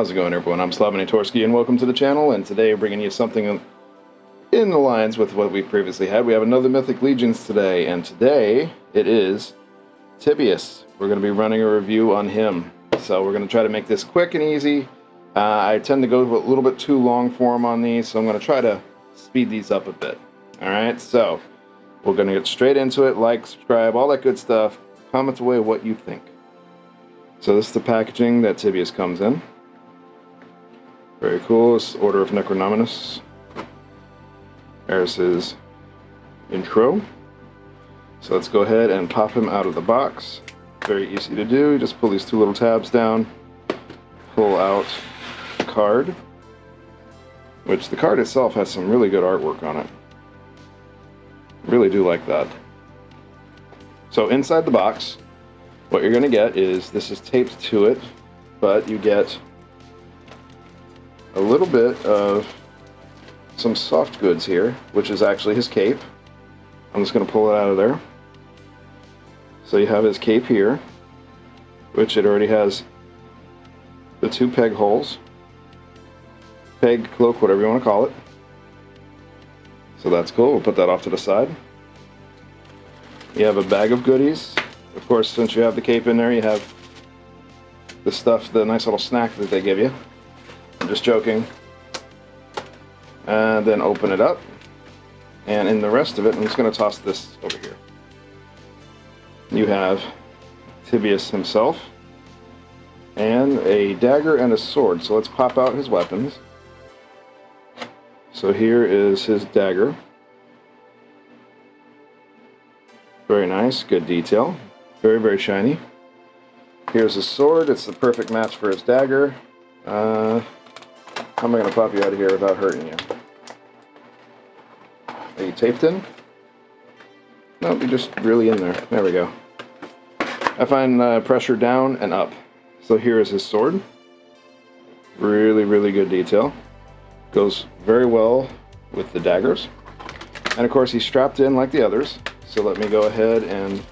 How's it going, everyone? I'm Slavinatorski, and welcome to the channel, and today we're bringing you something in the lines with what we previously had. We have another Mythic Legions today, and today it is Tibius. We're going to be running a review on him, so we're going to try to make this quick and easy. I tend to go a little bit too long form on these, so I'm going to try to speed these up a bit. Alright, so we're going to get straight into it. Like, subscribe, all that good stuff. Comment away what you think. So this is the packaging that Tibius comes in. Very cool. It's Order of Necronominus. There's his intro. So let's go ahead and pop him out of the box. Very easy to do. You just pull these two little tabs down, pull out the card, which the card itself has some really good artwork on it. Really do like that. So inside the box, what you're going to get is, this is taped to it, but you get a little bit of some soft goods here, which is actually his cape. I'm just going to pull it out of there. So you have his cape here, which it already has the two peg holes. Peg, cloak, whatever you want to call it. So that's cool. We'll put that off to the side. You have a bag of goodies. Of course, since you have the cape in there, you have the stuff, the nice little snack that they give you. I'm just joking. And then open it up. And in the rest of it, I'm just going to toss this over here. You have Tibius himself. And a dagger and a sword. So let's pop out his weapons. So here is his dagger. Very nice, good detail. Very, very shiny. Here's his sword. It's the perfect match for his dagger. How am I going to pop you out of here without hurting you? Are you taped in? Nope, you're just really in there. There we go. I find pressure down and up. So here is his sword. Really, really good detail. Goes very well with the daggers. And of course he's strapped in like the others. So let me go ahead and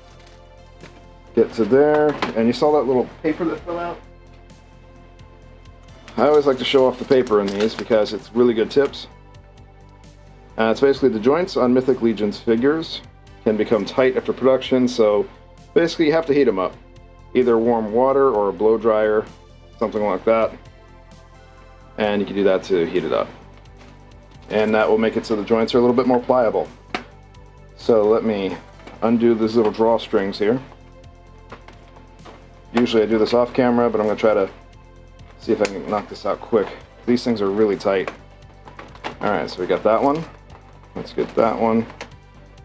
get to there. And you saw that little paper that fell out? I always like to show off the paper in these because it's really good tips. It's basically the joints on Mythic Legions figures can become tight after production, so basically you have to heat them up. Either warm water or a blow dryer, something like that. And you can do that to heat it up. And that will make it so the joints are a little bit more pliable. So let me undo these little drawstrings here. Usually I do this off camera, but I'm going to try to see if I can knock this out quick. These things are really tight. Alright, so we got that one. Let's get that one.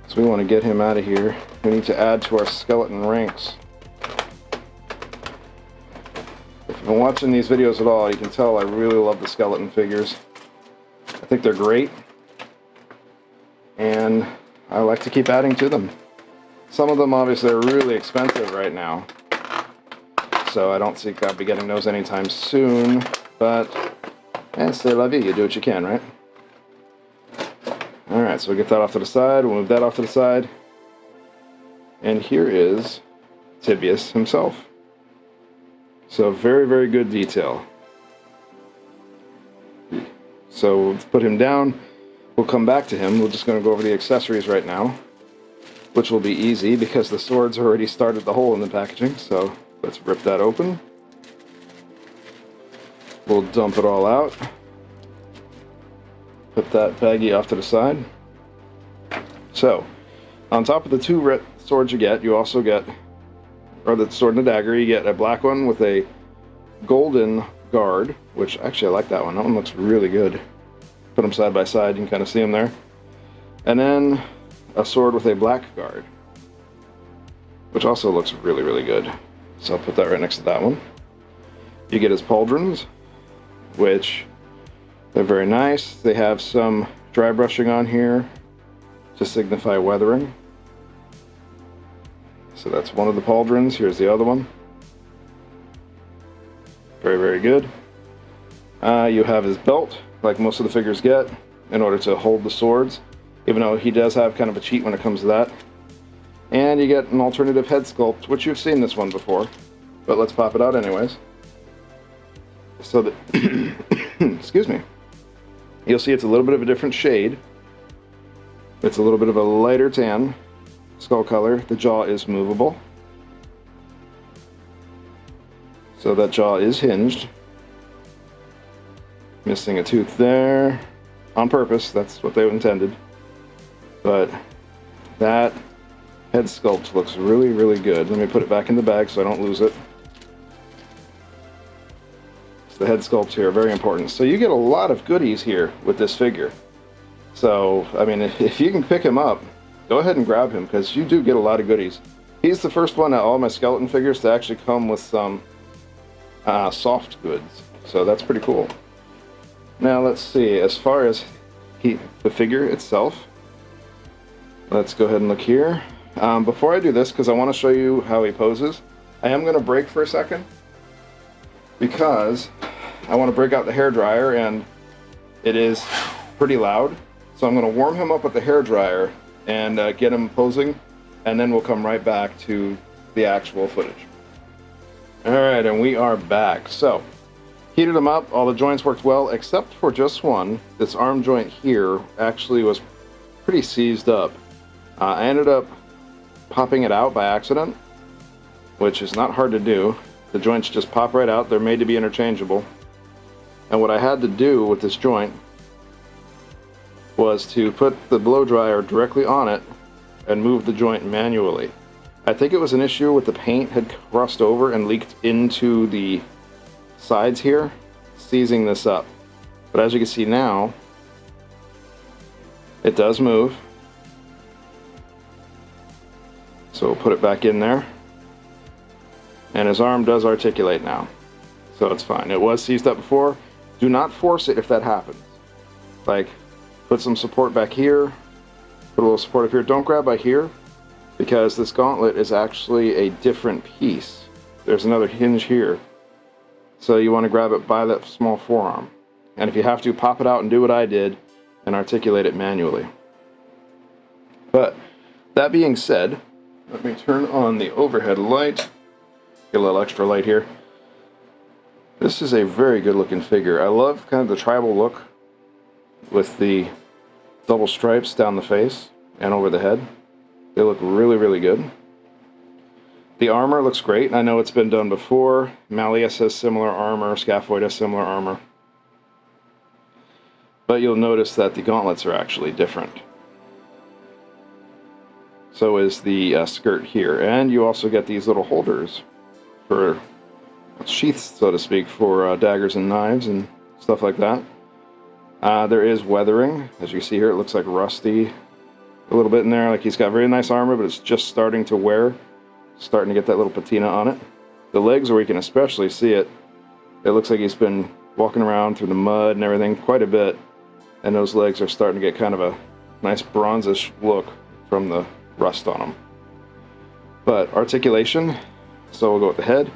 So we want to get him out of here. We need to add to our skeleton ranks. If you've been watching these videos at all, you can tell I really love the skeleton figures. I think they're great. And I like to keep adding to them. Some of them obviously are really expensive right now. So I don't think I'll be getting those anytime soon, but c'est la vie, you do what you can, right? Alright, so we'll get that off to the side, we'll move that off to the side. And here is Tibius himself. So very, very good detail. So let's put him down, we'll come back to him. We're just going to go over the accessories right now, which will be easy because the sword's already started the hole in the packaging, so let's rip that open. We'll dump it all out. Put that baggie off to the side. So, on top of the two red swords you also get, or the sword and the dagger, you get a black one with a golden guard, which actually I like that one. That one looks really good. Put them side by side, you can kind of see them there. And then a sword with a black guard, which also looks really, really good. So I'll put that right next to that one. You get his pauldrons, which they're very nice. They have some dry brushing on here to signify weathering. So that's one of the pauldrons. Here's the other one. Very, very good. You have his belt, like most of the figures get, in order to hold the swords, even though he does have kind of a cheat when it comes to that. And you get an alternative head sculpt, which you've seen this one before, but let's pop it out anyways. so that, excuse me, you'll see it's a little bit of a different shade. It's a little bit of a lighter tan skull color. The jaw is movable. So that jaw is hinged. Missing a tooth there. On purpose, that's what they intended. But that head sculpt looks really, really good. Let me put it back in the bag so I don't lose it. So the head sculpts here are very important. So you get a lot of goodies here with this figure. So, I mean, if you can pick him up, go ahead and grab him, because you do get a lot of goodies. He's the first one out of all my skeleton figures to actually come with some soft goods. So that's pretty cool. Now let's see, as far as the figure itself, let's go ahead and look here. Before I do this, because I want to show you how he poses, I am going to break for a second, because I want to break out the hairdryer, and it is pretty loud. So I'm going to warm him up with the hairdryer and get him posing, and then we'll come right back to the actual footage. Alright, and we are back. So, heated him up, all the joints worked well, except for just one. This arm joint here actually was pretty seized up. I ended up popping it out by accident, which is not hard to do. The joints just pop right out. They're made to be interchangeable. And what I had to do with this joint was to put the blow dryer directly on it and move the joint manually. I think it was an issue with the paint had crossed over and leaked into the sides here, seizing this up. But as you can see now, it does move. So we'll put it back in there. And his arm does articulate now. So it's fine. It was seized up before. Do not force it if that happens. Like, put some support back here, put a little support up here. Don't grab by here, because this gauntlet is actually a different piece. There's another hinge here. So you want to grab it by that small forearm. And if you have to, pop it out and do what I did and articulate it manually. But that being said, let me turn on the overhead light. Get a little extra light here. This is a very good looking figure. I love kind of the tribal look with the double stripes down the face and over the head. They look really, really good. The armor looks great. I know it's been done before. Malleus has similar armor. Scaphoid has similar armor. But you'll notice that the gauntlets are actually different. So is the skirt here. And you also get these little holders for sheaths, so to speak, for daggers and knives and stuff like that. There is weathering. As you see here, it looks like rusty a little bit in there. Like he's got very nice armor, but it's just starting to wear. Starting to get that little patina on it. The legs, where you can especially see it, it looks like he's been walking around through the mud and everything quite a bit. And those legs are starting to get kind of a nice bronzish look from the rust on them. But articulation, so we'll go with the head.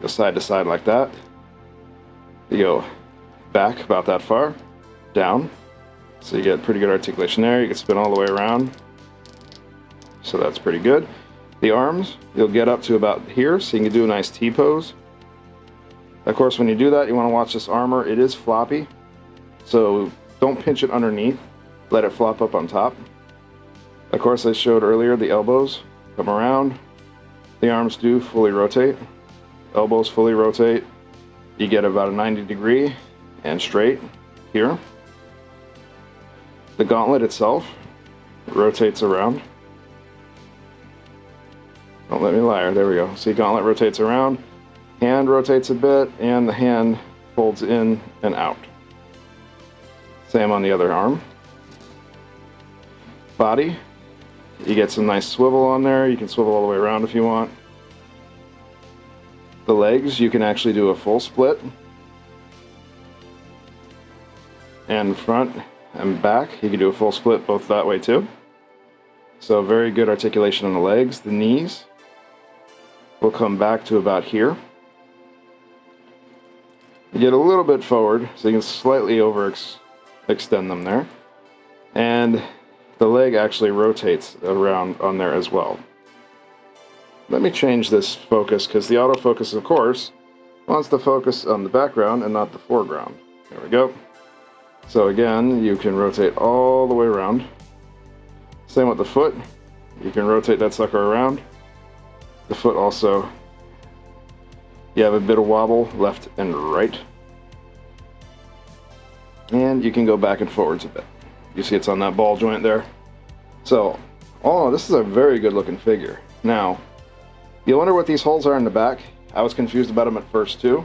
Go side to side like that. You go back about that far, down. So you get pretty good articulation there. You can spin all the way around. So that's pretty good. The arms, you'll get up to about here, so you can do a nice T-pose. Of course, when you do that, you want to watch this armor. It is floppy, so don't pinch it underneath. Let it flop up on top. Of course, I showed earlier the elbows come around. The arms do fully rotate. Elbows fully rotate. You get about a 90-degree and straight here. The gauntlet itself rotates around. Don't let me lie, there we go. See, gauntlet rotates around, hand rotates a bit, and the hand folds in and out. Same on the other arm. Body, you get some nice swivel on there. You can swivel all the way around if you want. The legs, you can actually do a full split. And front and back, you can do a full split both that way too. So very good articulation on the legs. The knees will come back to about here. You get a little bit forward, so you can slightly extend them there. And the leg actually rotates around on there as well. Let me change this focus, because the autofocus, of course, wants to focus on the background and not the foreground. There we go. So again, you can rotate all the way around. Same with the foot. You can rotate that sucker around. The foot also, you have a bit of wobble left and right. And you can go back and forwards a bit. You see it's on that ball joint there. So, this is a very good looking figure. Now, you wonder what these holes are in the back. I was confused about them at first too.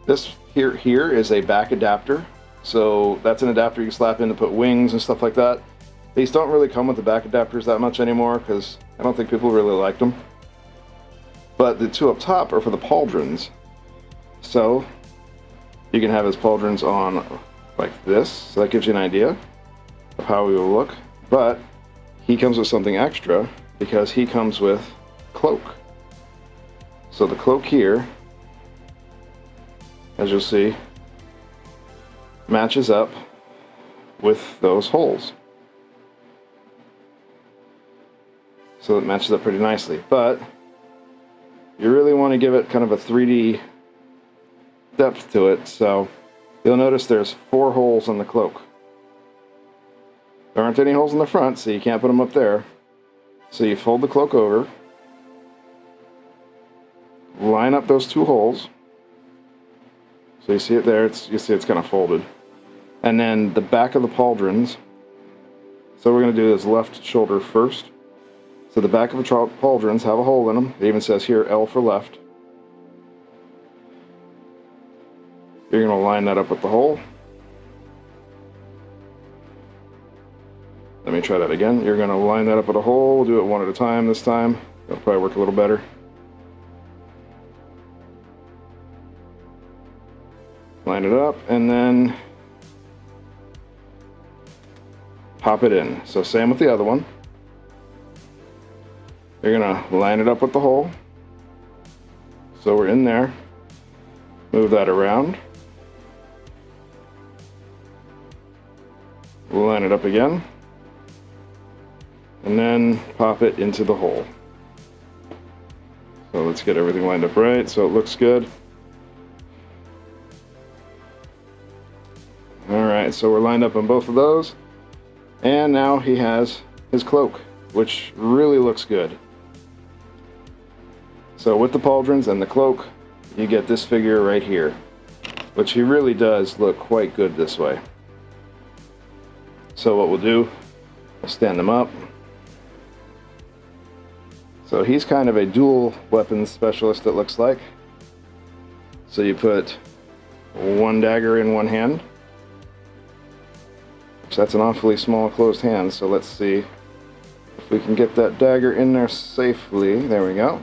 This here is a back adapter. So that's an adapter you slap in to put wings and stuff like that. These don't really come with the back adapters that much anymore because I don't think people really like them. But the two up top are for the pauldrons. So you can have his pauldrons on like this. So that gives you an idea of how he will look. But he comes with something extra because he comes with cloak. So the cloak here, as you'll see, matches up with those holes. So it matches up pretty nicely. But you really want to give it kind of a 3D depth to it. So you'll notice there's 4 holes on the cloak. There aren't any holes in the front, so you can't put them up there. So you fold the cloak over, line up those 2 holes. So you see it there, you see it's kind of folded. And then the back of the pauldrons. So we're going to do this left shoulder first. So the back of the pauldrons have a hole in them. It even says here L for left. You're going to line that up with the hole. Let me try that again. You're going to line that up with a hole. We'll do it one at a time this time. That'll probably work a little better. Line it up and then pop it in. So same with the other one. You're going to line it up with the hole. So we're in there. Move that around. Line it up again. And then pop it into the hole. So let's get everything lined up right so it looks good. Alright, so we're lined up on both of those. And now he has his cloak, which really looks good. So with the pauldrons and the cloak, you get this figure right here, which he really does look quite good this way. So what we'll do, we'll stand them up. So he's kind of a dual weapons specialist, it looks like. So you put one dagger in one hand. Which that's an awfully small closed hand, so let's see if we can get that dagger in there safely. There we go.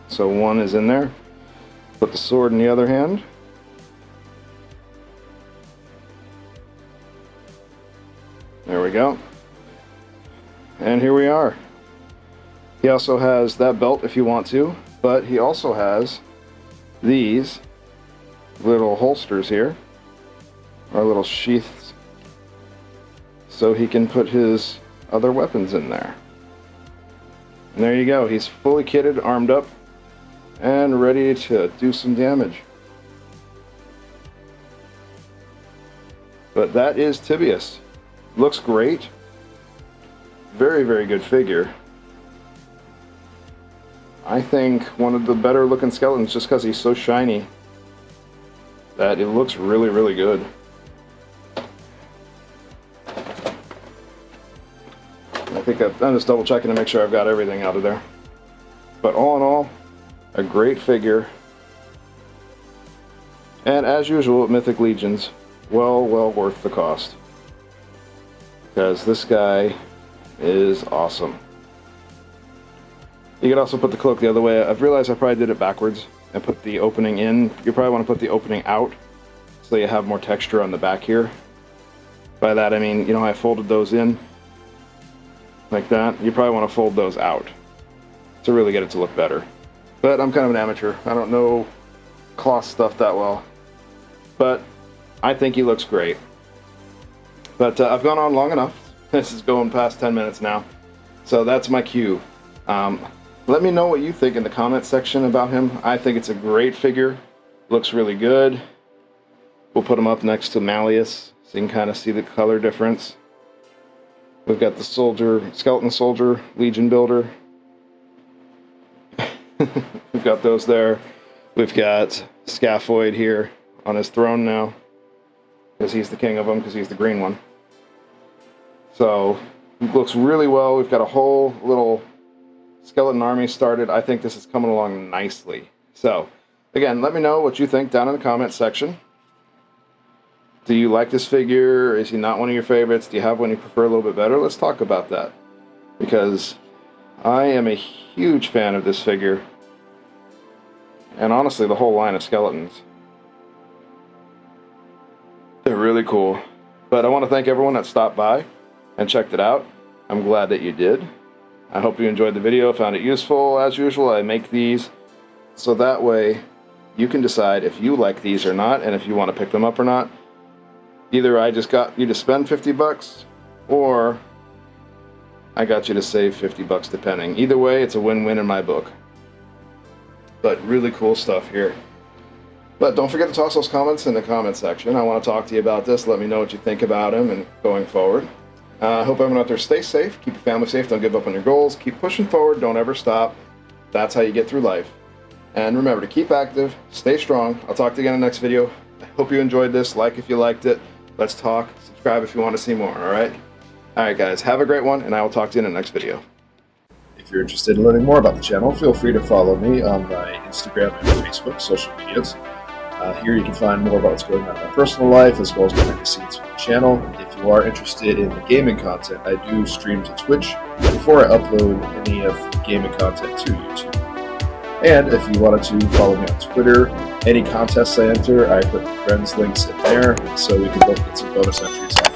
So one is in there. Put the sword in the other hand. There we go. And here we are. He also has that belt if you want to, but he also has these little holsters here, or little sheaths, so he can put his other weapons in there. And there you go. He's fully kitted, armed up, and ready to do some damage. But that is Tibius. Looks great. Very, very good figure. I think one of the better looking skeletons just because he's so shiny that it looks really, really good. I think I'm just double checking to make sure I've got everything out of there. But all in all, a great figure. And as usual at Mythic Legions, well worth the cost. Because this guy is awesome. You could also put the cloak the other way. I've realized I probably did it backwards and put the opening in. You probably want to put the opening out so you have more texture on the back here. By that I mean, you know how I folded those in? Like that. You probably want to fold those out to really get it to look better. But I'm kind of an amateur. I don't know cloth stuff that well. But I think he looks great. But I've gone on long enough. This is going past 10 minutes now. So that's my cue. Let me know what you think in the comment section about him. I think it's a great figure. Looks really good. We'll put him up next to Malleus so you can kind of see the color difference. We've got the skeleton soldier, Legion builder. We've got those there. We've got Scaphoid here on his throne now, because he's the king of them, because he's the green one. So, it looks really well. We've got a whole little skeleton army started. I think this is coming along nicely. So, again, let me know what you think down in the comments section. Do you like this figure? Is he not one of your favorites? Do you have one you prefer a little bit better? Let's talk about that, because I am a huge fan of this figure, and honestly the whole line of skeletons. They're really cool. But I want to thank everyone that stopped by and checked it out. I'm glad that you did. I hope you enjoyed the video, found it useful. As usual, I make these so that way you can decide if you like these or not, and if you want to pick them up or not. Either I just got you to spend 50 bucks, or I got you to save 50 bucks depending. Either way, it's a win-win in my book. But really cool stuff here. But don't forget to toss those comments in the comment section. I want to talk to you about this. Let me know what you think about him and going forward. I hope everyone out there stays safe. Keep your family safe. Don't give up on your goals. Keep pushing forward. Don't ever stop. That's how you get through life. And remember to keep active. Stay strong. I'll talk to you again in the next video. I hope you enjoyed this. Like if you liked it. Let's talk. Subscribe if you want to see more. Alright? Alright guys. Have a great one, and I will talk to you in the next video. If you're interested in learning more about the channel, feel free to follow me on my Instagram and Facebook social medias. Here you can find more about what's going on in my personal life, as well as behind the scenes from the channel. If you are interested in the gaming content, I do stream to Twitch before I upload any of the gaming content to YouTube. And if you wanted to follow me on Twitter, any contests I enter, I put friends links in there, so we can both get some bonus entries.